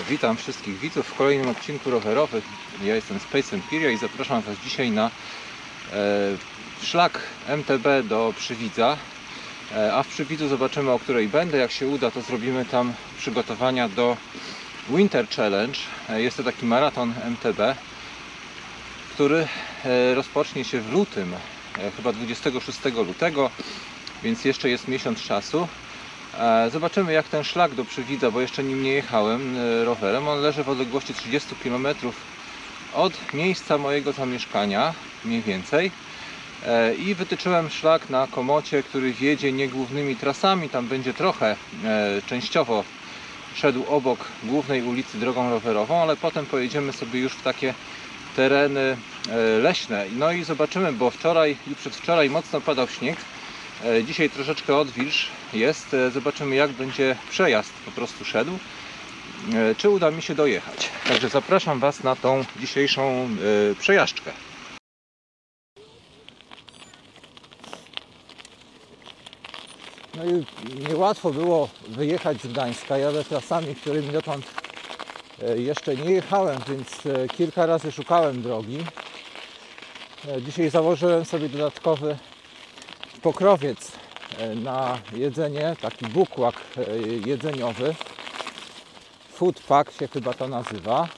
Witam wszystkich widzów w kolejnym odcinku rowerowym. Ja jestem Space Empiria i zapraszam Was dzisiaj na szlak MTB do Przywidza. A w Przywidzu zobaczymy, o której będę. Jak się uda, to zrobimy tam przygotowania do Winter Challenge. Jest to taki maraton MTB, który rozpocznie się w lutym, chyba 26 lutego, więc jeszcze jest miesiąc czasu. Zobaczymy, jak ten szlak do Przywidza, bo jeszcze nim nie jechałem rowerem. On leży w odległości 30 km od miejsca mojego zamieszkania, mniej więcej. I wytyczyłem szlak na komocie, który wiedzie nie głównymi trasami. Tam będzie trochę częściowo szedł obok głównej ulicy drogą rowerową, ale potem pojedziemy sobie już w takie tereny leśne. No i zobaczymy, bo wczoraj i przedwczoraj mocno padał śnieg. Dzisiaj troszeczkę odwilż jest. Zobaczymy, jak będzie przejazd po prostu szedł. Czy uda mi się dojechać. Także zapraszam Was na tą dzisiejszą przejażdżkę. No i niełatwo było wyjechać z Gdańska. Jadę trasami, którymi dotąd jeszcze nie jechałem, więc kilka razy szukałem drogi. Dzisiaj założyłem sobie dodatkowy pokrowiec na jedzenie, taki bukłak jedzeniowy. Food pack się chyba to nazywa.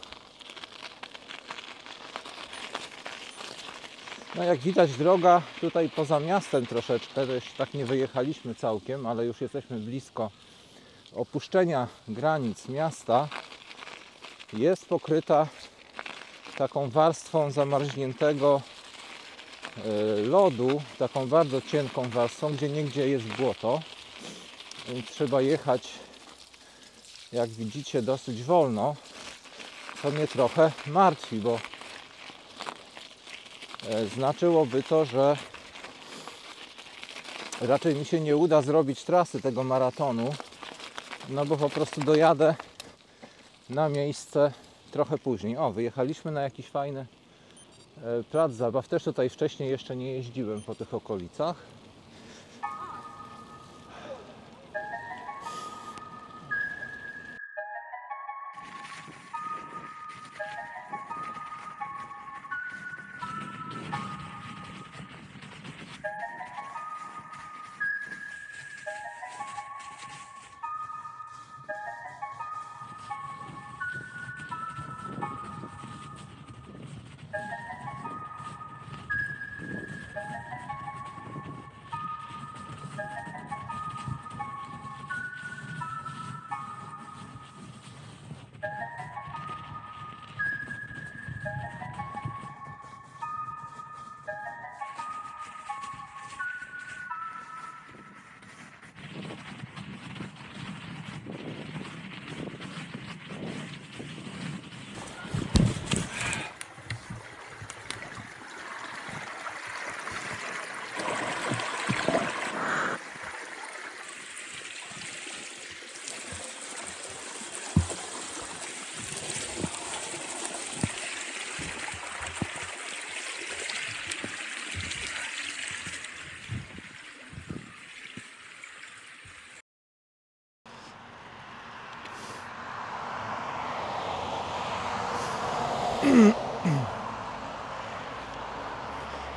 No jak widać, droga tutaj poza miastem troszeczkę, to jeszcze tak nie wyjechaliśmy całkiem, ale już jesteśmy blisko opuszczenia granic miasta. Jest pokryta taką warstwą zamarzniętego lodu, taką bardzo cienką warstwą, gdzie niegdzie jest błoto, więc trzeba jechać, jak widzicie, dosyć wolno, co mnie trochę martwi, bo znaczyłoby to, że raczej mi się nie uda zrobić trasy tego maratonu, no bo po prostu dojadę na miejsce trochę później. O, wyjechaliśmy na jakiś fajny plac zabaw. Też tutaj wcześniej jeszcze nie jeździłem po tych okolicach.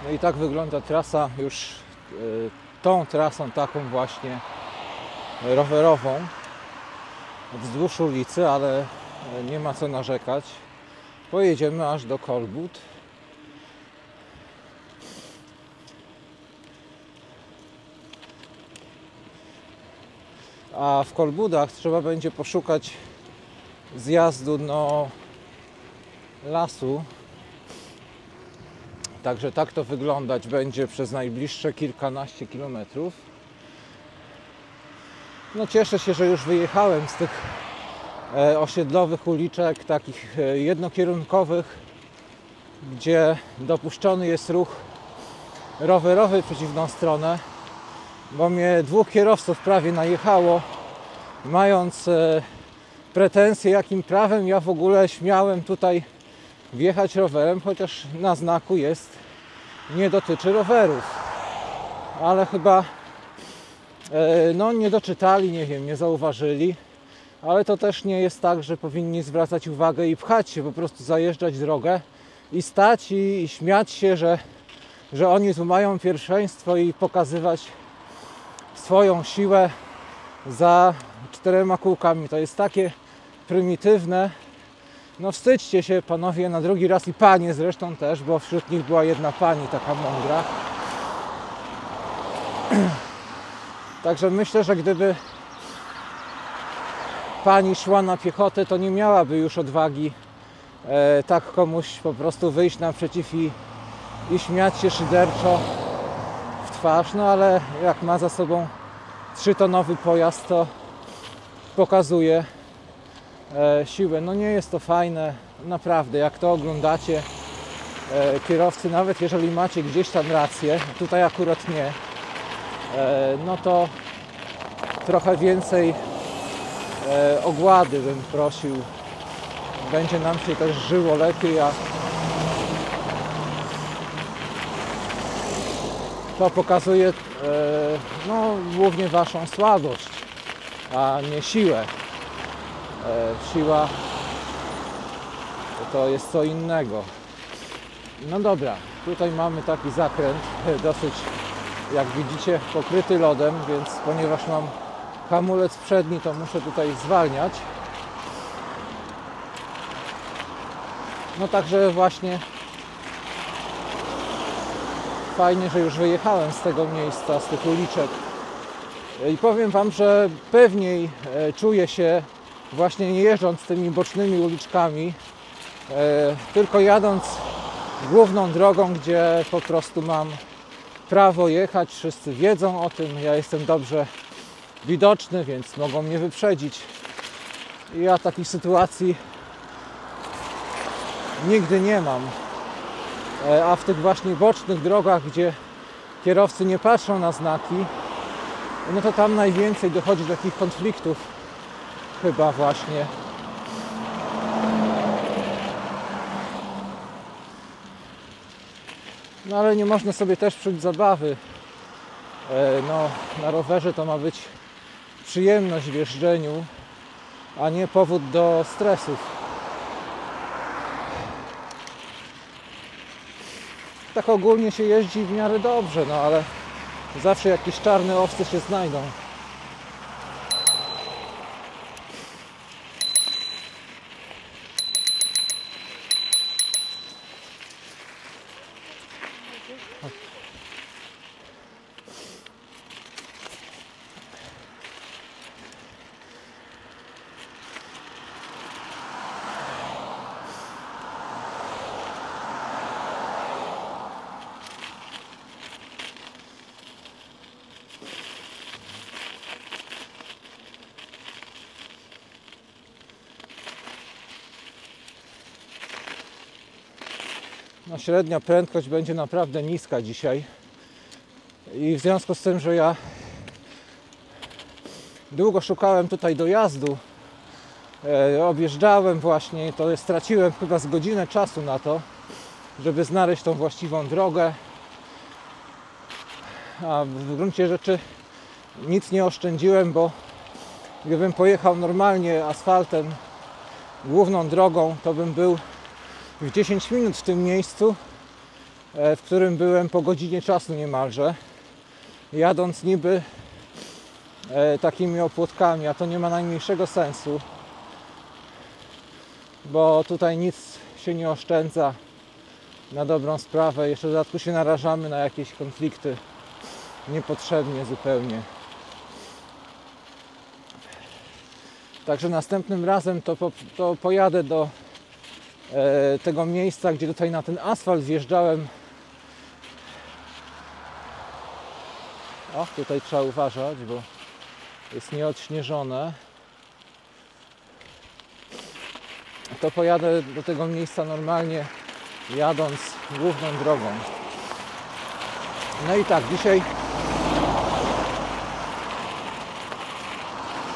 No i tak wygląda trasa już tą trasą taką właśnie rowerową wzdłuż ulicy, ale nie ma co narzekać. Pojedziemy aż do Kolbud. A w Kolbudach trzeba będzie poszukać zjazdu do lasu. Także tak to wyglądać będzie przez najbliższe kilkanaście kilometrów. No cieszę się, że już wyjechałem z tych osiedlowych uliczek, takich jednokierunkowych, gdzie dopuszczony jest ruch rowerowy w przeciwną stronę, bo mnie dwóch kierowców prawie najechało, mając pretensje, jakim prawem ja w ogóle śmiałem tutaj wjechać rowerem, chociaż na znaku jest nie dotyczy rowerów. Ale chyba no nie doczytali, nie wiem, nie zauważyli, ale to też nie jest tak, że powinni zwracać uwagę i pchać się, po prostu zajeżdżać drogę i stać i śmiać się, że oni tu mają pierwszeństwo i pokazywać swoją siłę za 4 kółkami. To jest takie prymitywne. No wstydźcie się panowie na drugi raz i panie zresztą też, bo wśród nich była jedna pani taka mądra. Także myślę, że gdyby pani szła na piechotę, to nie miałaby już odwagi tak komuś po prostu wyjść naprzeciw i śmiać się szyderczo w twarz. No ale jak ma za sobą 3-tonowy pojazd, to pokazuje siłę. No nie jest to fajne, naprawdę, jak to oglądacie, kierowcy, nawet jeżeli macie gdzieś tam rację, tutaj akurat nie, no to trochę więcej ogłady bym prosił. Będzie nam się też żyło lepiej, a to pokazuje no, głównie waszą słabość, a nie siłę. Siła to jest co innego. No dobra, tutaj mamy taki zakręt, dosyć, jak widzicie, pokryty lodem, więc ponieważ mam hamulec przedni, to muszę tutaj zwalniać. No także właśnie fajnie, że już wyjechałem z tego miejsca, z tych uliczek. I powiem wam, że pewniej czuję się właśnie nie jeżdżąc tymi bocznymi uliczkami, tylko jadąc główną drogą, gdzie po prostu mam prawo jechać. Wszyscy wiedzą o tym, ja jestem dobrze widoczny, więc mogą mnie wyprzedzić. I ja takich sytuacji nigdy nie mam. A w tych właśnie bocznych drogach, gdzie kierowcy nie patrzą na znaki, no to tam najwięcej dochodzi do takich konfliktów chyba właśnie. No ale nie można sobie też psuć zabawy. No, na rowerze to ma być przyjemność w jeżdżeniu, a nie powód do stresów. Tak ogólnie się jeździ w miarę dobrze, no ale zawsze jakieś czarne owce się znajdą. No, średnia prędkość będzie naprawdę niska dzisiaj i w związku z tym, że ja długo szukałem tutaj dojazdu, objeżdżałem właśnie, to straciłem chyba z godzinę czasu na to, żeby znaleźć tą właściwą drogę, a w gruncie rzeczy nic nie oszczędziłem, bo gdybym pojechał normalnie asfaltem, główną drogą, to bym był w 10 minut w tym miejscu, w którym byłem po godzinie czasu niemalże, jadąc niby takimi opłotkami, a to nie ma najmniejszego sensu, bo tutaj nic się nie oszczędza na dobrą sprawę, jeszcze w dodatku się narażamy na jakieś konflikty niepotrzebnie zupełnie. Także następnym razem to pojadę do tego miejsca, gdzie tutaj na ten asfalt wjeżdżałem. O, tutaj trzeba uważać, bo jest nieodśnieżone. To pojadę do tego miejsca normalnie, jadąc główną drogą. No i tak, dzisiaj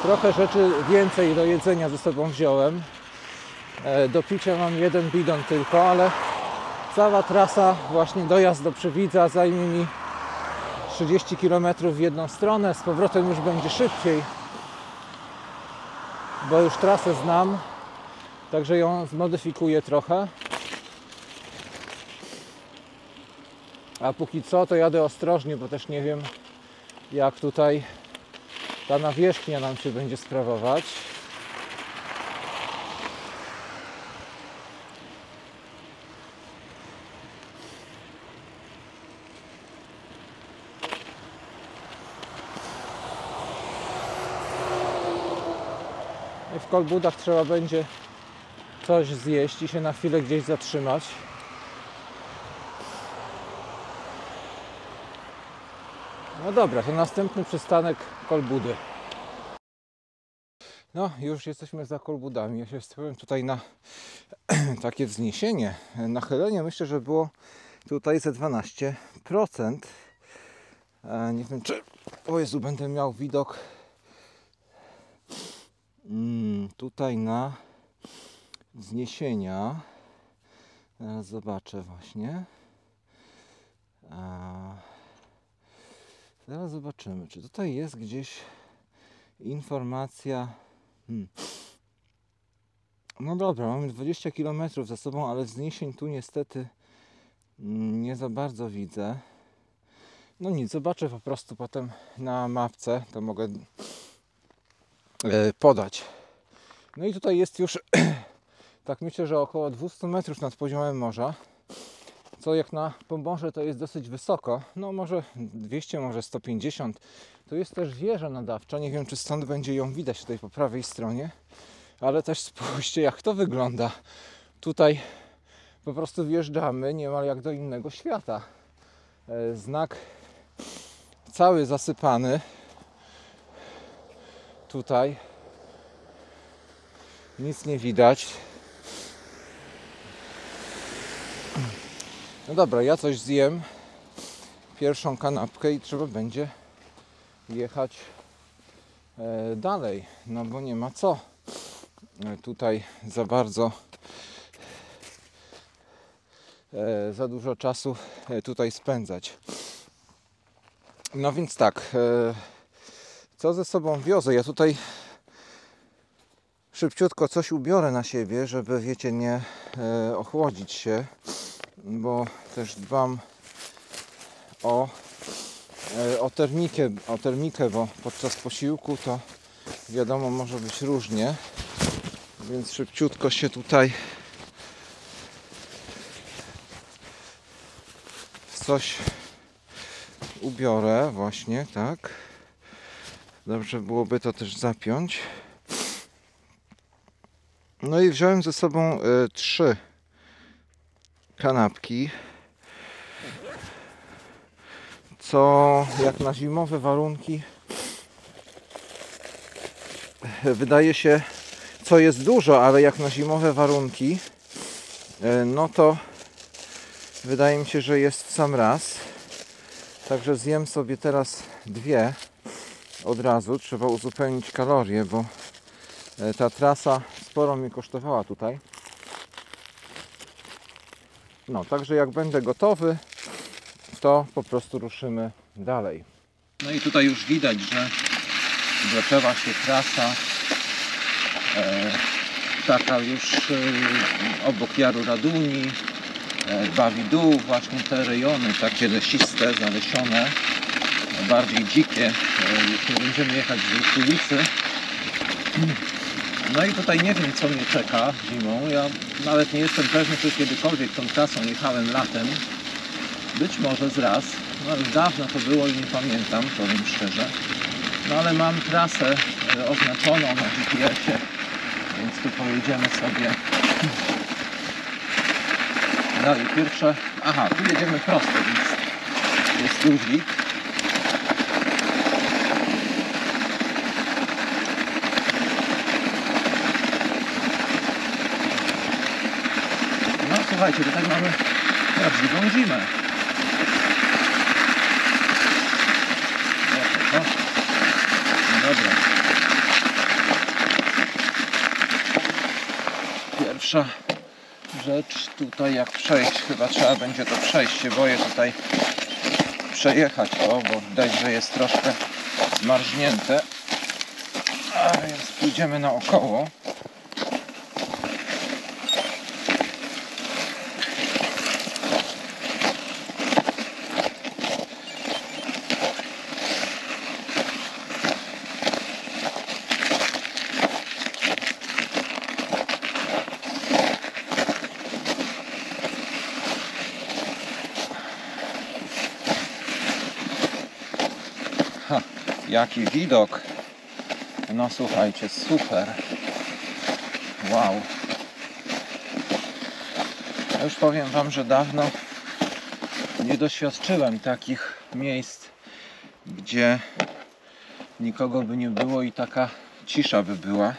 trochę rzeczy więcej do jedzenia ze sobą wziąłem. Do picia mam jeden bidon tylko, ale cała trasa, właśnie dojazd do Przywidza zajmie mi 30 km w jedną stronę, z powrotem już będzie szybciej. bo już trasę znam, także ją zmodyfikuję trochę. A póki co to jadę ostrożnie, bo też nie wiem, jak tutaj ta nawierzchnia nam się będzie sprawować. W Kolbudach trzeba będzie coś zjeść i się na chwilę gdzieś zatrzymać. No dobra, to następny przystanek Kolbudy. No, już jesteśmy za Kolbudami. Ja się wstawiłem tutaj na takie wzniesienie. Nachylenie myślę, że było tutaj ze 12%. Nie wiem, czy... O Jezu, będę miał widok tutaj na wzniesienia. Zaraz zobaczę właśnie. Zaraz zobaczymy, czy tutaj jest gdzieś informacja. No dobra, mamy 20 km za sobą, ale wzniesień tu niestety nie za bardzo widzę. No nic, zobaczę po prostu potem na mapce, to mogę podać. No i tutaj jest już tak myślę, że około 200 metrów nad poziomem morza, co jak na Pomorze to jest dosyć wysoko, no może 200, może 150. Tu jest też wieża nadawcza, nie wiem czy stąd będzie ją widać tutaj po prawej stronie, ale też spójrzcie jak to wygląda. Tutaj po prostu wjeżdżamy niemal jak do innego świata. Znak cały zasypany. Tutaj nic nie widać. No dobra, ja coś zjem, pierwszą kanapkę i trzeba będzie jechać dalej, no bo nie ma co tutaj za bardzo za dużo czasu tutaj spędzać. No więc tak, co ze sobą wiozę? Ja tutaj szybciutko coś ubiorę na siebie, żeby wiecie, nie ochłodzić się, bo też dbam o termikę, bo podczas posiłku to wiadomo może być różnie, więc szybciutko się tutaj coś ubiorę właśnie, tak. Dobrze byłoby to też zapiąć. No i wziąłem ze sobą 3 kanapki, co jak na zimowe warunki wydaje się, co jest dużo, ale jak na zimowe warunki, no to wydaje mi się, że jest w sam raz. Także zjem sobie teraz 2 od razu. Trzeba uzupełnić kalorie, bo ta trasa sporo mnie kosztowała tutaj. No, także jak będę gotowy, to po prostu ruszymy dalej. No i tutaj już widać, że zaczęła się trasa taka już obok Jaru Raduni, bawi dół, właśnie te rejony takie lesiste, zalesione, bardziej dzikie. Już nie będziemy jechać z ulicy. No i tutaj nie wiem co mnie czeka zimą. Ja nawet nie jestem pewny, czy kiedykolwiek tą trasą jechałem latem. Być może z raz, no już dawno to było i nie pamiętam, powiem szczerze. No ale mam trasę oznaczoną na GPS-ie, więc tu pojedziemy sobie dalej. Pierwsze, tu jedziemy prosto, więc jest luzik. No słuchajcie, tutaj mamy prawdziwą zimę. Dobra. Pierwsza rzecz tutaj jak przejść, chyba trzeba będzie to przejść, się boję tutaj przejechać to, bo widać, że jest troszkę zmarznięte. A więc pójdziemy naokoło. Jaki widok! No słuchajcie, super! Wow! Ja już powiem wam, że dawno nie doświadczyłem takich miejsc, gdzie nikogo by nie było i taka cisza by była.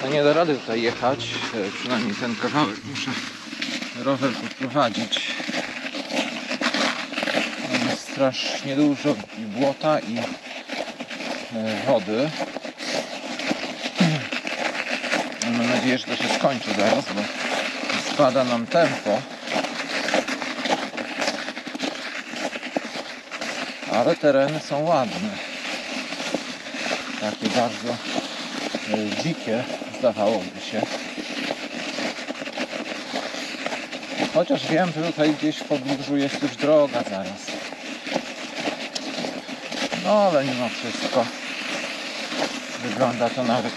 No nie da rady tutaj jechać, przynajmniej ten kawałek muszę rower poprowadzić. Jest strasznie dużo i błota i wody. Mam nadzieję, że to się skończy zaraz, bo spada nam tempo. Ale tereny są ładne. Takie bardzo dzikie, zdawałoby się. Chociaż wiem, że tutaj gdzieś w pobliżu jest już droga zaraz. No ale mimo wszystko wygląda to nawet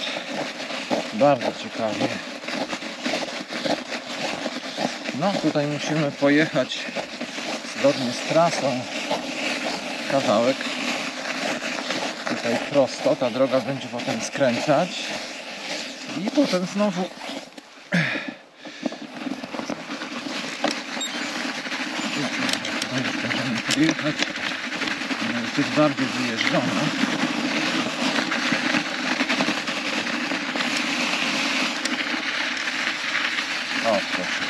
bardzo ciekawie. No tutaj musimy pojechać zgodnie z trasą kawałek. Tutaj prosto, ta droga będzie potem skręcać i potem znowu możemy pojechać, to jest bardziej wyjeżdżone. O proszę.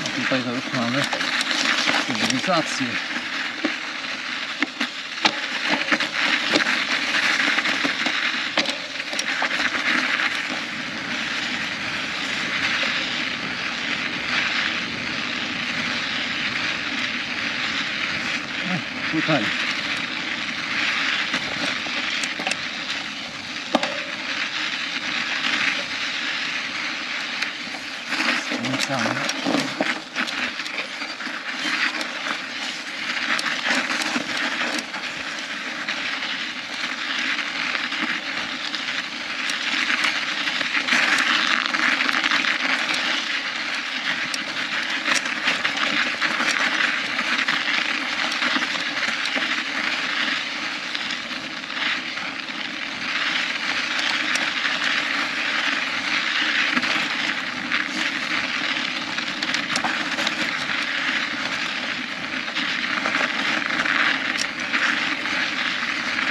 No tutaj to już mamy cywilizację. Tutaj skręcamy.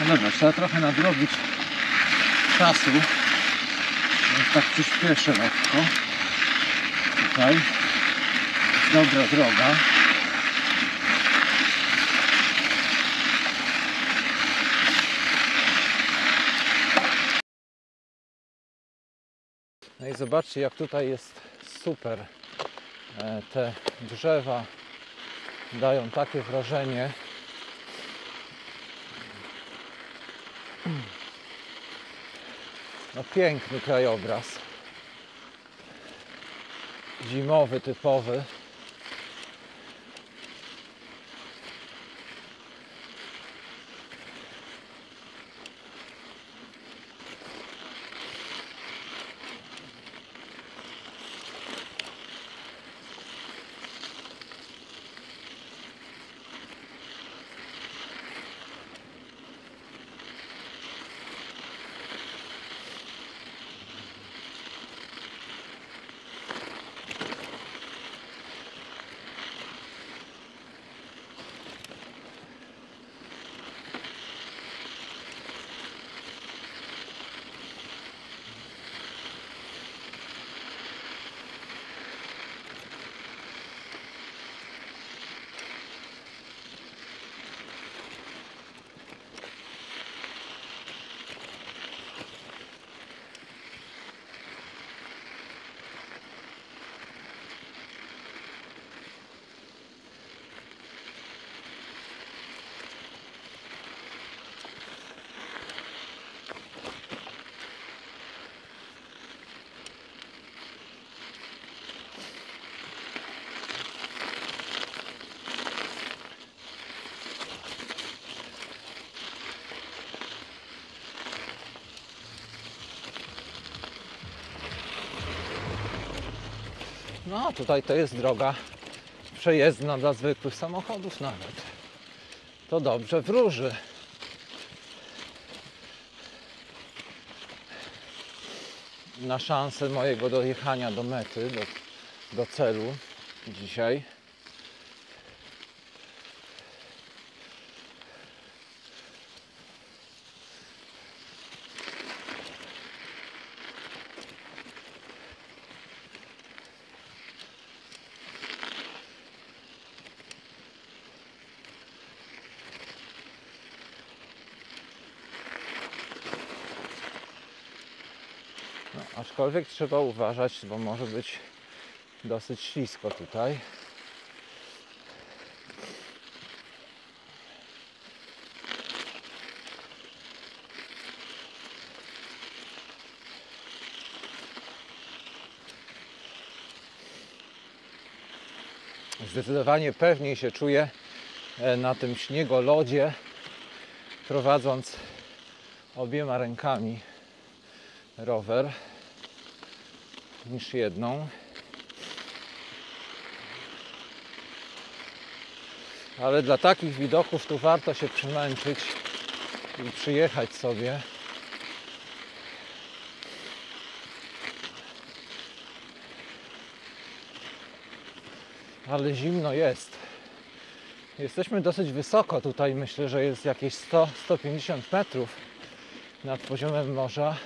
No dobra, trzeba trochę nadrobić czasu, więc tak przyspieszę lekko. Tutaj dobra droga. No i zobaczcie, jak tutaj jest super. Te drzewa dają takie wrażenie. No piękny krajobraz. Zimowy, typowy. No tutaj to jest droga przejezdna dla zwykłych samochodów nawet. To dobrze wróży. Na szansę mojego dojechania do mety, do celu dzisiaj. No, aczkolwiek trzeba uważać, bo może być dosyć ślisko tutaj. Zdecydowanie pewniej się czuję na tym śniegolodzie, prowadząc obiema rękami rower niż jedną. Ale dla takich widoków tu warto się przymęczyć i przyjechać sobie. Ale zimno jest. Jesteśmy dosyć wysoko tutaj, myślę, że jest jakieś 100-150 metrów nad poziomem morza.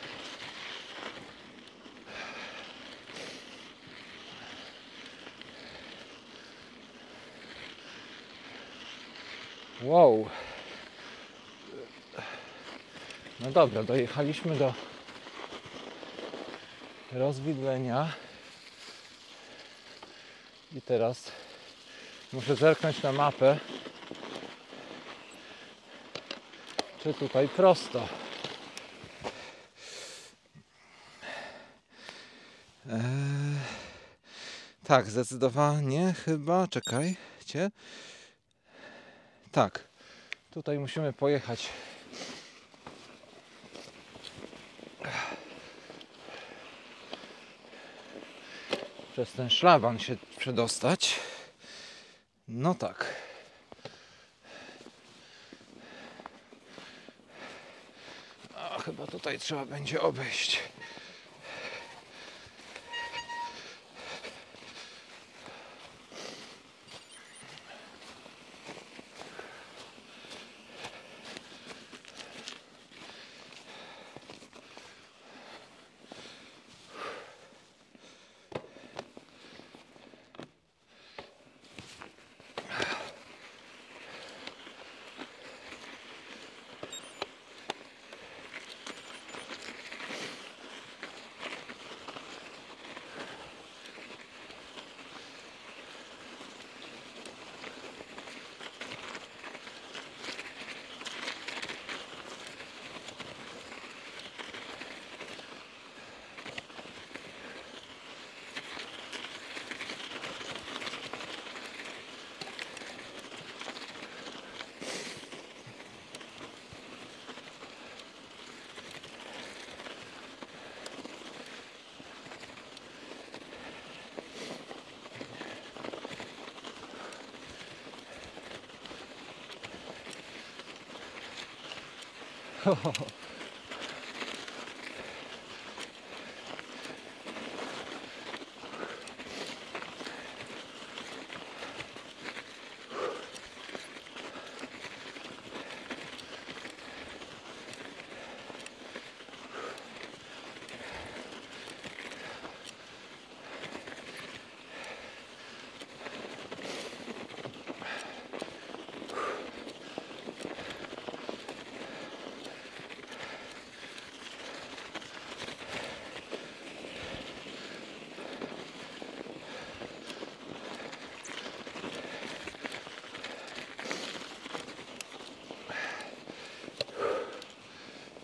Wow. No dobra, dojechaliśmy do rozwidlenia. I teraz muszę zerknąć na mapę, czy tutaj prosto. Tak, zdecydowanie chyba, czekajcie. Tak, tutaj musimy pojechać przez ten szlaban się przedostać. No tak. A chyba tutaj trzeba będzie obejść.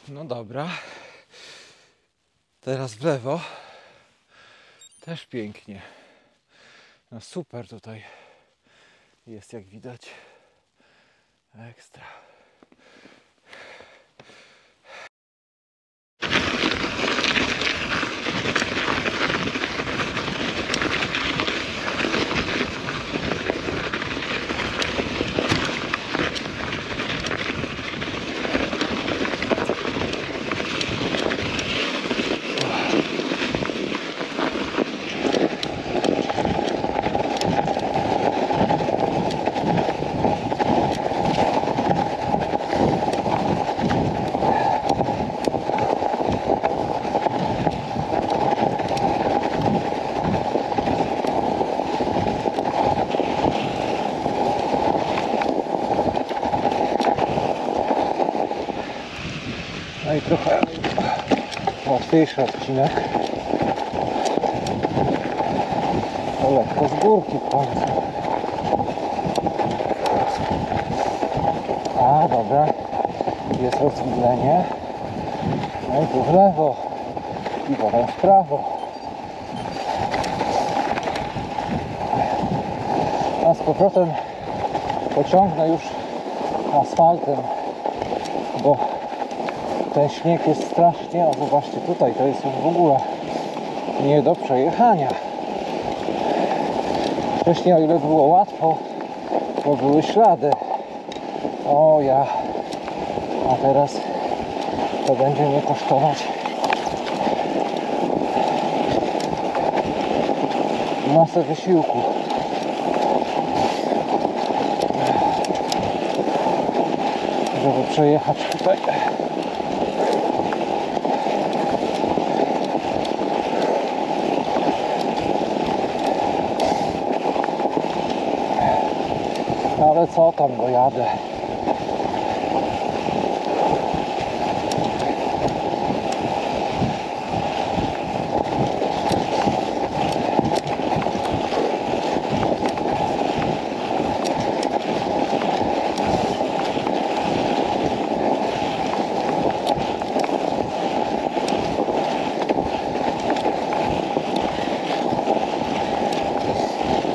No dobra. Teraz w lewo. Też pięknie. No super tutaj jest, jak widać. Ekstra. No i trochę łatwiejszy odcinek. To lekko z górki w końcu. A, dobra. Jest rozwidlenie. No i tu w lewo. I potem w prawo. A z powrotem pociągnę już asfaltem, bo ten śnieg jest strasznie, a zobaczcie tutaj, to jest już w ogóle nie do przejechania. Wcześniej, o ile było łatwo, to były ślady. O ja, a teraz to będzie mnie kosztować masę wysiłku. Żeby przejechać tutaj. Ale co tam, dojadę.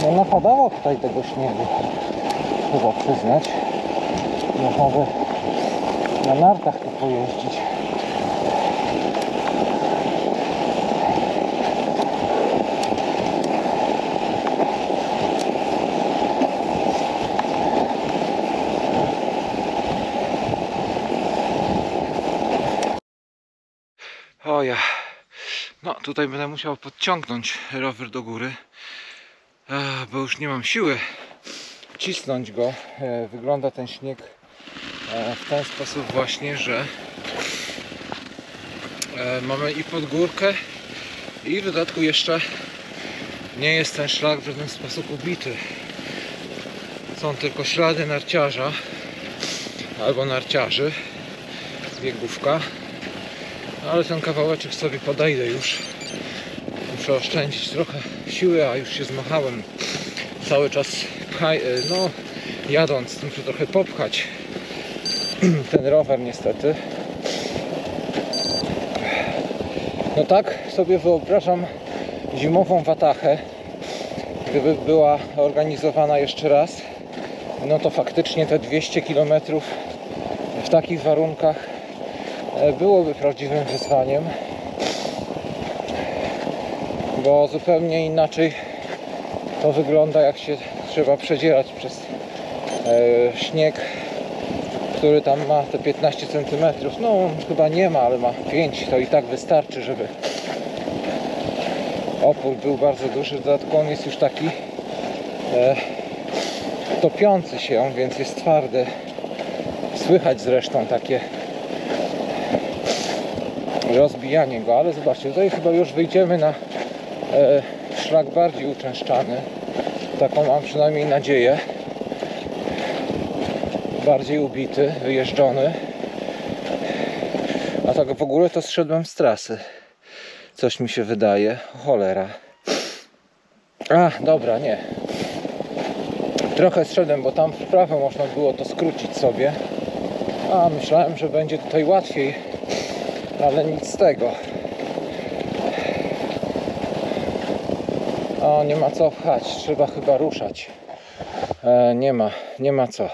No napadało tutaj tego śniegu, trzeba przyznać. Można by na nartach tu pojeździć. O ja. No tutaj będę musiał podciągnąć rower do góry, bo już nie mam siły cisnąć go. Wygląda ten śnieg w ten sposób właśnie, że mamy i pod górkę, i w dodatku jeszcze nie jest ten szlak w żaden sposób ubity. Są tylko ślady narciarza albo narciarzy, biegówka, ale ten kawałeczek sobie podejdę już. Muszę oszczędzić trochę siły, a już się zmachałem cały czas, no jadąc, muszę trochę popchać ten rower niestety. No tak sobie wyobrażam zimową Watachę, gdyby była organizowana jeszcze raz, no to faktycznie te 200 km w takich warunkach byłoby prawdziwym wyzwaniem, bo zupełnie inaczej to wygląda, jak się trzeba przedzierać przez śnieg który tam ma te 15 cm. No chyba nie ma, ale ma 5. To i tak wystarczy, żeby opór był bardzo duży. Dodatkowo on jest już taki topiący się, więc jest twardy. Słychać zresztą takie rozbijanie go, ale zobaczcie, tutaj chyba już wyjdziemy na szlak bardziej uczęszczany. Taką mam przynajmniej nadzieję. Bardziej ubity, wyjeżdżony. A tak w ogóle to zszedłem z trasy. Coś mi się wydaje. Cholera. A, dobra, nie. Trochę zszedłem, bo tam w prawo można było to skrócić sobie. A, myślałem, że będzie tutaj łatwiej. Ale nic z tego. O, nie ma co pchać. Trzeba chyba ruszać. Nie ma co.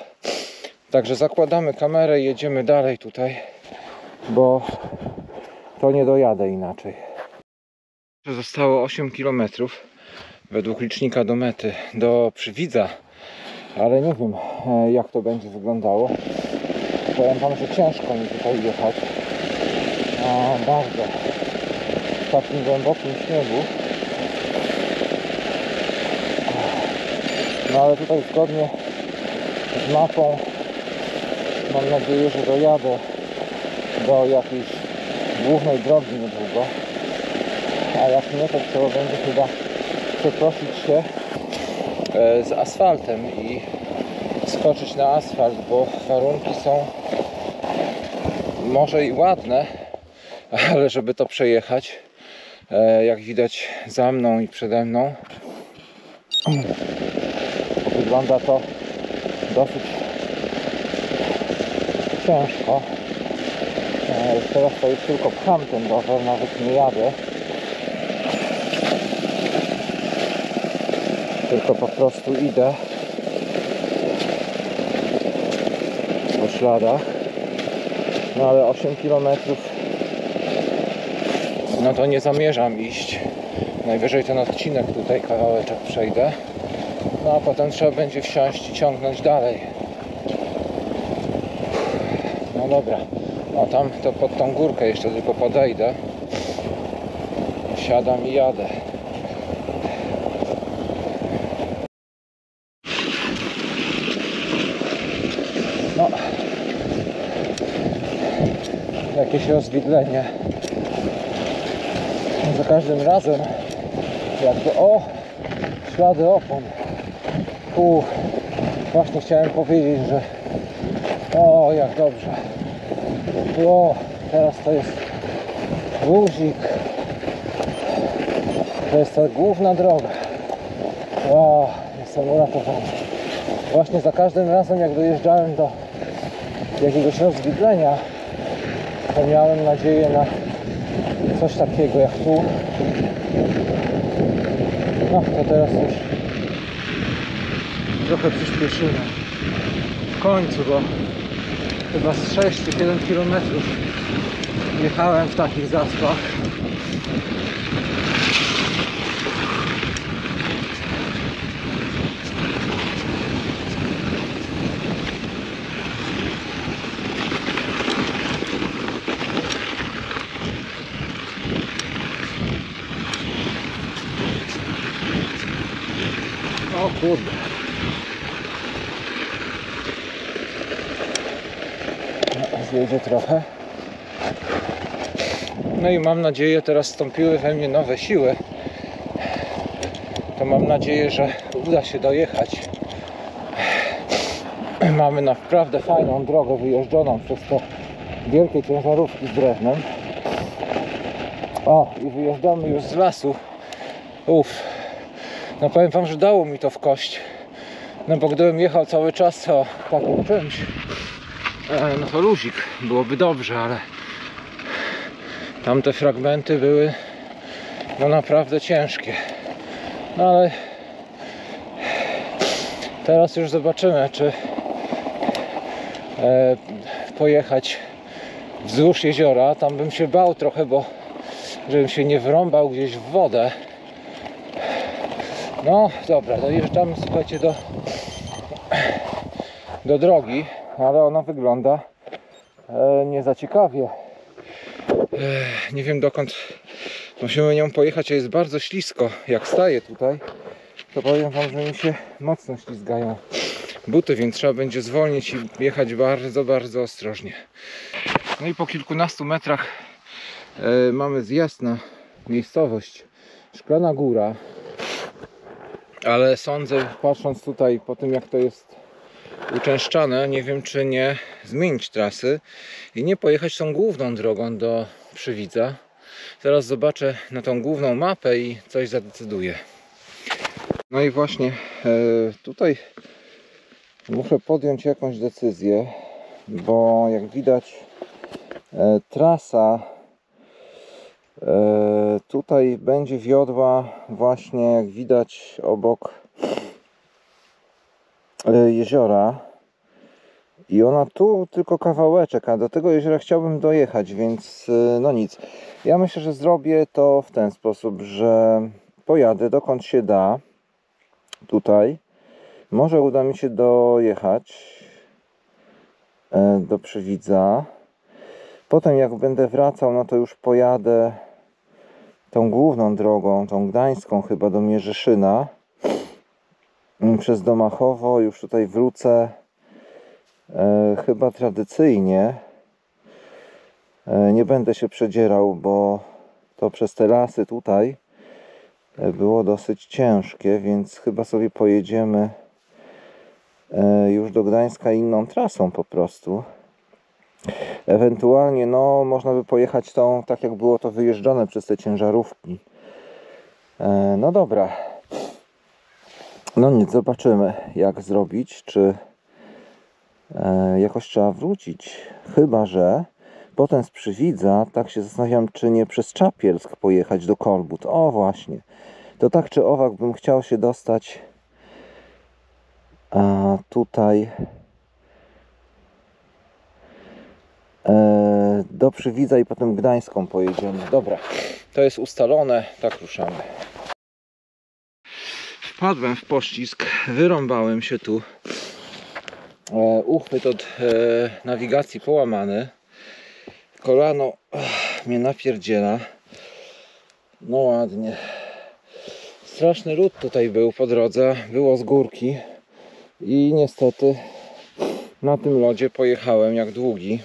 Także zakładamy kamerę i jedziemy dalej tutaj, bo to nie dojadę inaczej. Zostało 8 km według licznika do mety, do Przywidza, ale nie wiem jak to będzie wyglądało. Powiem wam, że ciężko mi tutaj jechać. Bardzo. W takim głębokim śniegu. No ale tutaj zgodnie z mapą mam nadzieję, że dojadę do jakiejś głównej drogi niedługo. A jak nie, to trzeba będzie chyba przeprosić się z asfaltem i skoczyć na asfalt, bo warunki są może i ładne, ale żeby to przejechać, jak widać za mną i przede mną, wygląda to dosyć ciężko. Teraz to już tylko pcham ten rower, nawet nie jadę. Tylko po prostu idę po śladach. No ale 8 km no to nie zamierzam iść. Najwyżej ten odcinek tutaj kawałeczek przejdę. No a potem trzeba będzie wsiąść i ciągnąć dalej. No dobra. No tam to pod tą górkę jeszcze tylko podejdę. Siadam i jadę. No. Jakieś rozwidlenie. Za każdym razem jakby ślady opon. Właśnie chciałem powiedzieć, że jak dobrze. Teraz to jest luzik. To jest ta główna droga. Jestem uratowany. Właśnie za każdym razem jak dojeżdżałem do jakiegoś rozwidlenia, to miałem nadzieję na coś takiego jak tu. No to teraz już trochę przyspieszymy. W końcu, bo chyba z 6 czy 7 km jechałem w takich zaspach. O kurde. Zjedzie trochę. No i mam nadzieję, teraz wstąpiły we mnie nowe siły. To mam nadzieję, że uda się dojechać. Mamy naprawdę fajną drogę wyjeżdżoną przez te wielkie ciężarówki z drewnem. I wyjeżdżamy już z lasu. No powiem wam, że dało mi to w kość. No bo gdybym jechał cały czas o takim czymś, no to luzik, byłoby dobrze, ale tamte fragmenty były no naprawdę ciężkie. No ale teraz już zobaczymy, czy pojechać wzdłuż jeziora. Tam bym się bał trochę, bo żebym się nie wrąbał gdzieś w wodę. No dobra, dojeżdżamy, słuchajcie, do drogi. ale ona wygląda nie za ciekawie. Nie wiem, dokąd musimy nią pojechać, a jest bardzo ślisko. Jak staję tutaj, to powiem wam, że mi się mocno ślizgają buty, więc trzeba będzie zwolnić i jechać bardzo, bardzo ostrożnie. No i po kilkunastu metrach mamy zjazd na miejscowość Szklana Góra, ale sądzę, patrząc tutaj po tym, jak to jest uczęszczane, nie wiem, czy nie zmienić trasy i nie pojechać tą główną drogą do Przywidza. Zaraz zobaczę na tą główną mapę i coś zadecyduję. No i właśnie tutaj muszę podjąć jakąś decyzję, bo jak widać trasa tutaj będzie wiodła właśnie, jak widać, obok jeziora i ona tu tylko kawałeczek, a do tego jeziora chciałbym dojechać, więc no nic. Ja myślę, że zrobię to w ten sposób, że pojadę dokąd się da tutaj. Może uda mi się dojechać do Przywidza. Potem jak będę wracał, no to już pojadę tą główną drogą, tą gdańską chyba, do Mierzyszyna przez Domachowo. Już tutaj wrócę chyba tradycyjnie. Nie będę się przedzierał, bo to przez te lasy tutaj było dosyć ciężkie, więc chyba sobie pojedziemy już do Gdańska inną trasą po prostu. Ewentualnie no można by pojechać tą, tak jak było to wyjeżdżone przez te ciężarówki. No dobra. No nic, zobaczymy jak zrobić, czy jakoś trzeba wrócić. Chyba że potem z Przywidza, tak się zastanawiam, czy nie przez Czapielsk pojechać do Korbut. O właśnie. To tak czy owak bym chciał się dostać tutaj do Przywidza i potem Gdańską pojedziemy. Dobra, to jest ustalone, tak ruszamy. Wpadłem w poślizg, wyrąbałem się tu. Uchwyt od nawigacji połamany. Kolano mnie napierdziela. No ładnie. Straszny lód tutaj był po drodze, było z górki i niestety na tym lodzie pojechałem jak długi.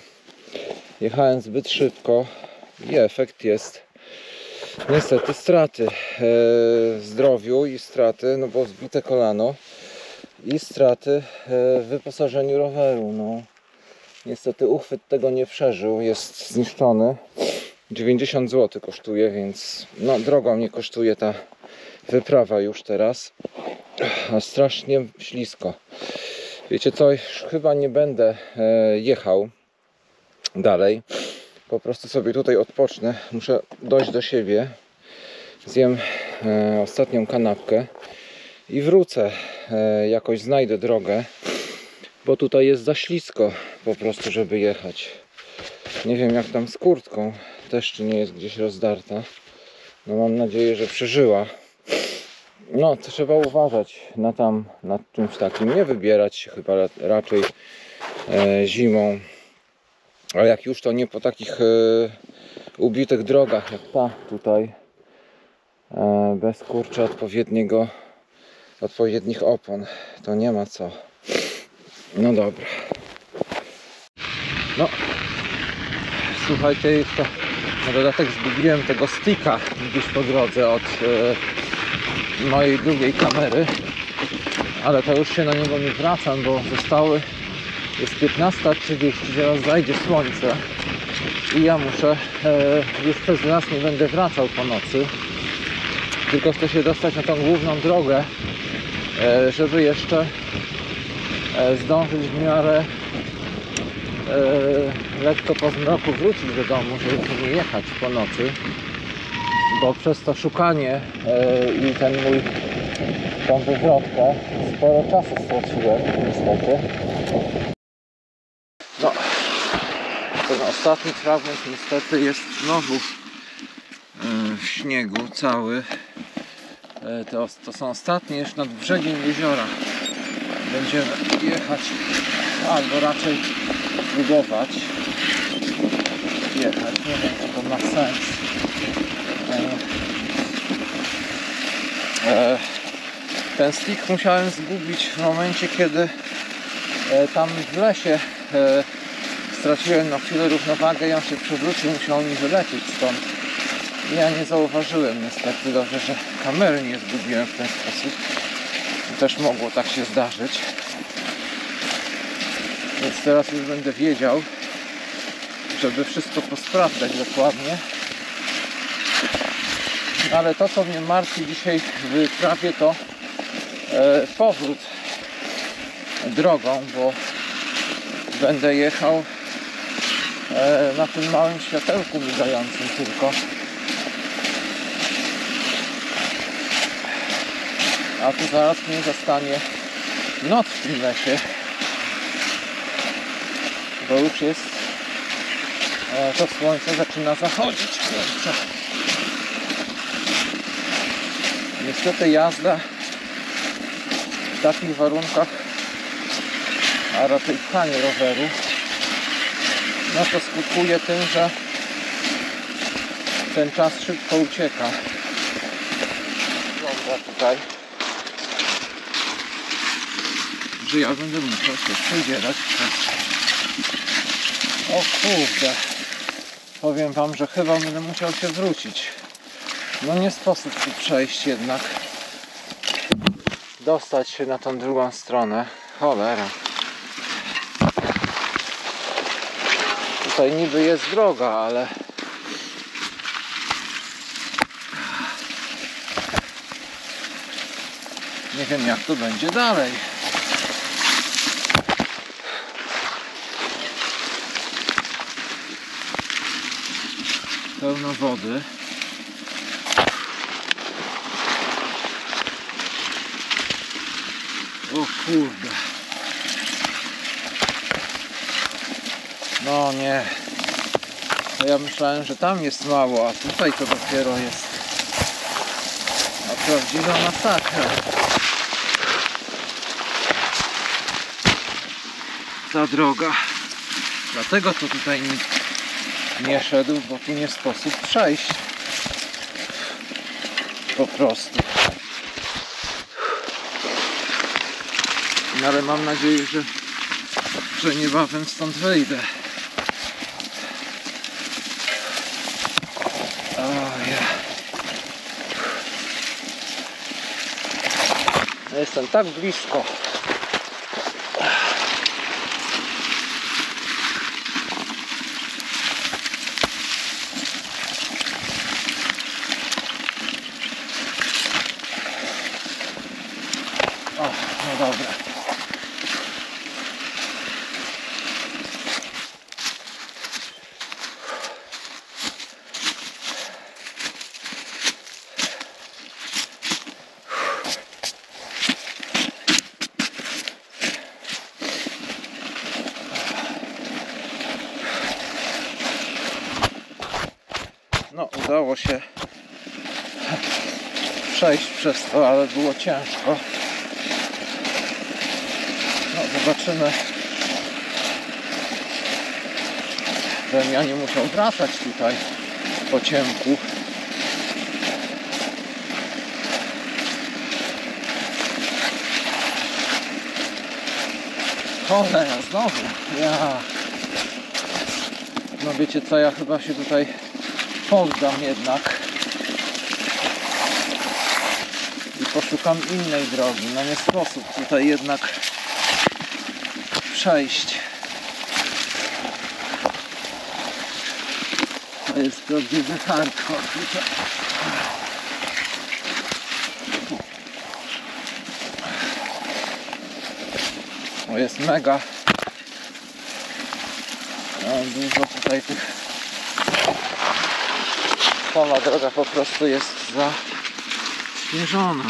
Jechałem zbyt szybko i efekt jest niestety straty w zdrowiu i straty, no bo zbite kolano i straty w wyposażeniu roweru. No, niestety uchwyt tego nie przeżył, jest zniszczony. 90 zł kosztuje, więc no drogo mnie kosztuje ta wyprawa już teraz, a strasznie ślisko. Wiecie co, już chyba nie będę jechał dalej, po prostu sobie tutaj odpocznę, muszę dojść do siebie, zjem ostatnią kanapkę i wrócę, jakoś znajdę drogę, bo tutaj jest za ślisko po prostu, żeby jechać. Nie wiem jak tam z kurtką, też czy nie jest gdzieś rozdarta, no mam nadzieję, że przeżyła. No, to trzeba uważać nad czymś takim, nie wybierać się chyba raczej zimą, ale jak już to nie po takich ubitych drogach jak ta tutaj, bez kurczę odpowiednich opon, to nie ma co. No dobra. No, słuchajcie, jeszcze na dodatek zgubiłem tego sticka gdzieś po drodze od mojej drugiej kamery, ale to już się na niego nie wracam, bo jest 15:30, zaraz zajdzie słońce i ja muszę już przez las nie będę wracał po nocy, tylko chcę się dostać na tą główną drogę, żeby jeszcze zdążyć w miarę lekko po zmroku wrócić do domu, żeby nie jechać po nocy, bo przez to szukanie i tą wywrotkę sporo czasu straciłem niestety. No, ten ostatni fragment niestety jest znowu w śniegu cały. To są ostatnie już nad brzegiem jeziora. Będziemy jechać albo raczej próbować jechać. Nie wiem, czy to ma sens. Ten stick musiałem zgubić w momencie, kiedy tam w lesie straciłem na chwilę równowagę i on się przewrócił, musiał mi wylecieć stąd. Ja nie zauważyłem niestety, dobrze, że kamery nie zgubiłem w ten sposób. Też mogło tak się zdarzyć. Więc teraz już będę wiedział, żeby wszystko posprawdzać dokładnie. Ale to, co mnie martwi dzisiaj w wyprawie, to powrót drogą, bo będę jechał na tym małym światełku migającym tylko. A tu zaraz mnie zastanie noc w tym lesie, bo już jest, to słońce zaczyna zachodzić. Kurczę. Niestety jazda w takich warunkach, a raczej pchanie roweru, no to skutkuje tym, że ten czas szybko ucieka. Wygląda tutaj, że ja będę musiał się przedzierać. O kurde, powiem wam, że chyba będę musiał się wrócić. No nie sposób tu przejść jednak. Dostać się na tą drugą stronę. Cholera. Tutaj niby jest droga, ale nie wiem, jak to będzie dalej. Pełno wody. O kurde. No nie. Ja myślałem, że tam jest mało, a tutaj to dopiero jest prawdziwa masakra. Ta droga. Dlatego to tutaj nikt nie szedł, bo tu nie sposób przejść. Po prostu. No ale mam nadzieję, że niebawem stąd wyjdę. Jestem tak blisko. O, no dobra. No, udało się przejść przez to, ale było ciężko. No, zobaczymy, żebym ja nie musiał wracać tutaj po ciemku. Cholera, znowu. No wiecie co, ja chyba się tutaj poddam jednak i poszukam innej drogi. No nie sposób tutaj jednak przejść. To jest prawdziwy hardcore. O, jest mega dużo tutaj tych. Sama droga po prostu jest zaśnieżona.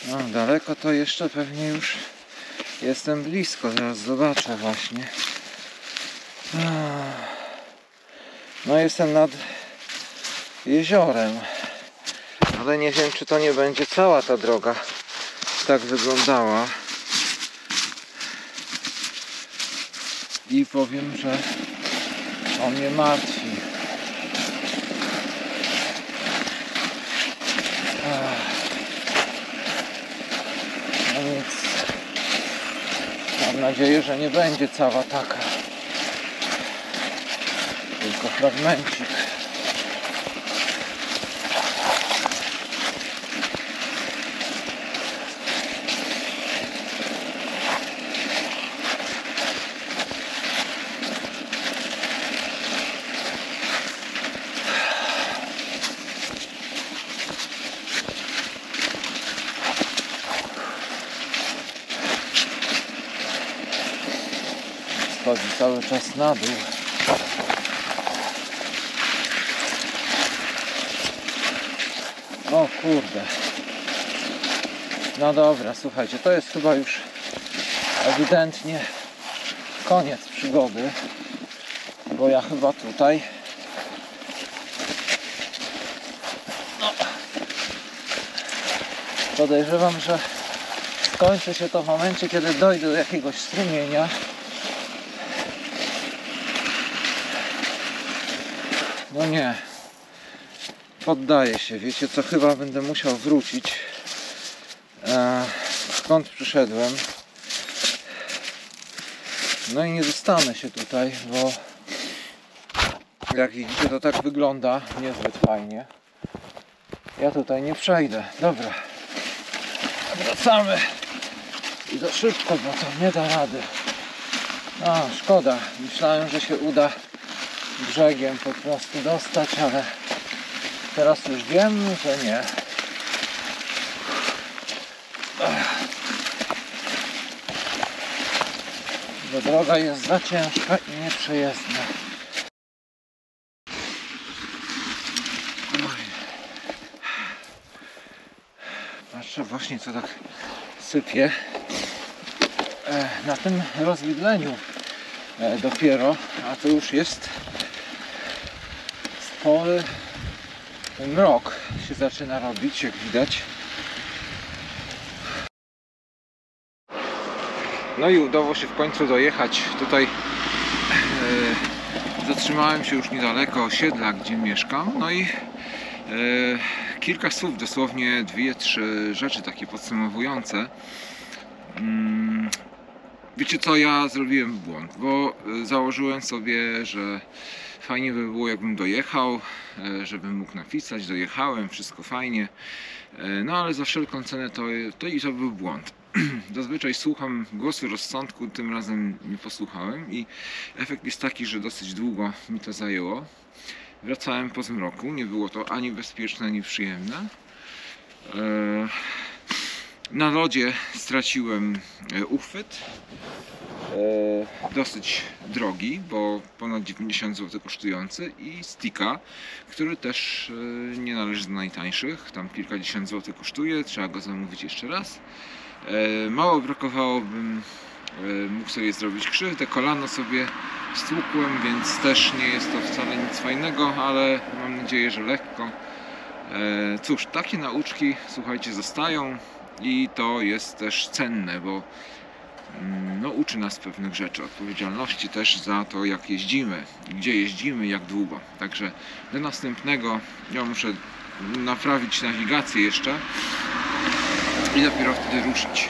No, daleko to jeszcze pewnie już jestem blisko. Zaraz zobaczę właśnie. No, jestem nad jeziorem. ale nie wiem, czy to nie będzie cała ta droga tak wyglądała. I powiem, że on mnie martwi. No nic. Mam nadzieję, że nie będzie cała taka. Tylko fragmencik. Schodzi cały czas na dół. O kurde. No dobra, słuchajcie, to jest chyba już ewidentnie koniec przygody, bo ja chyba tutaj podejrzewam, że skończy się to w momencie, kiedy dojdę do jakiegoś strumienia. No nie, poddaję się, wiecie co, chyba będę musiał wrócić skąd przyszedłem. No i nie dostanę się tutaj, bo jak widzicie, to tak wygląda niezbyt fajnie. Ja tutaj nie przejdę. Dobra, wracamy i to szybko, bo to nie da rady. A, szkoda, myślałem, że się uda brzegiem po prostu dostać, ale teraz już wiem, że nie. Bo droga jest za ciężka i nieprzejezdna. Patrzę właśnie, co tak sypie. Na tym rozwidleniu dopiero, a to już jest spory mrok się zaczyna robić, jak widać. No i udało się w końcu dojechać tutaj. Zatrzymałem się już niedaleko osiedla, gdzie mieszkam. No i kilka słów, dosłownie 2-3 rzeczy takie podsumowujące. Wiecie co, ja zrobiłem błąd, bo założyłem sobie, że fajnie by było, jakbym dojechał, żebym mógł napisać, dojechałem, wszystko fajnie, no ale za wszelką cenę to był błąd. Zazwyczaj słucham głosu rozsądku, tym razem nie posłuchałem i efekt jest taki, że dosyć długo mi to zajęło. Wracałem po zmroku, nie było to ani bezpieczne, ani przyjemne. Na lodzie straciłem uchwyt, dosyć drogi, bo ponad 90 zł kosztujący, i sticka, który też nie należy do najtańszych, tam kilkadziesiąt złotych kosztuje, trzeba go zamówić jeszcze raz. Mało brakowało, bym mógł sobie zrobić krzywdę, kolano sobie stłukłem, więc też nie jest to wcale nic fajnego, ale mam nadzieję, że lekko. Cóż, takie nauczki, słuchajcie, zostają i to jest też cenne, bo no, uczy nas pewnych rzeczy, odpowiedzialności też za to, jak jeździmy, gdzie jeździmy, jak długo. Także do następnego, ja muszę naprawić nawigację jeszcze i dopiero wtedy ruszyć.